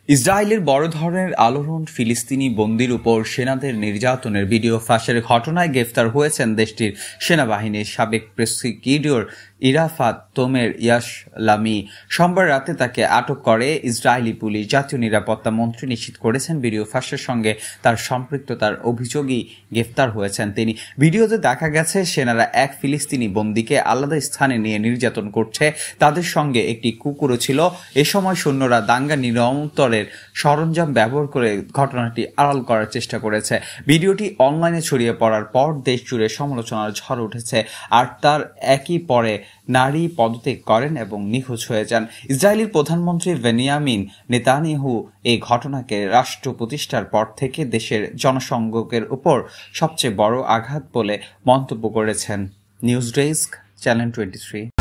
ইসরায়েলের বড় ধরনের আলোড়ন, ফিলিস্তিনি বন্দীর উপর সেনাদের নির্যাতনের ভিডিও ফাঁসের ঘটনায় গ্রেফতার হয়েছেন দেশটির সেনাবাহিনীর সাবেক প্রসিকিউটর ইরাফাত তোমের ইয়াসলামি। সোমবার রাতে তাকে আটক করে ইসরায়েলি পুলিশ। জাতীয় নিরাপত্তা মন্ত্রী নিশ্চিত করেছেন ভিডিও ফাঁসের সঙ্গে তার সম্পৃক্ততার অভিযোগেই গ্রেফতার হয়েছেন তিনি। ভিডিওতে দেখা গেছে সেনারা এক ফিলিস্তিনি বন্দীকে আলাদা স্থানে নিয়ে নির্যাতন করছে। তাদের সঙ্গে একটি কুকুরও ছিল। এ সময় সৈন্যরা দাঙ্গা নিয়ন্ত্রণের সরঞ্জাম ব্যবহার করে ঘটনাটি আড়াল করার চেষ্টা করেছে। ভিডিওটি অনলাইনে ছড়িয়ে পড়ার পর দেশ জুড়ে সমালোচনার ঝড় উঠেছে। আর তার একই পরে নারী পদত্যাগ করেন এবং নিখোঁজ হয়ে যান। ইসরায়েলের প্রধানমন্ত্রী বেনিয়ামিন নেতানিয়াহু এই ঘটনাকে রাষ্ট্র প্রতিষ্ঠার পর থেকে দেশের জনসংযোগের উপর সবচেয়ে বড় আঘাত বলে মন্তব্য করেছেন। News desk, channel 23।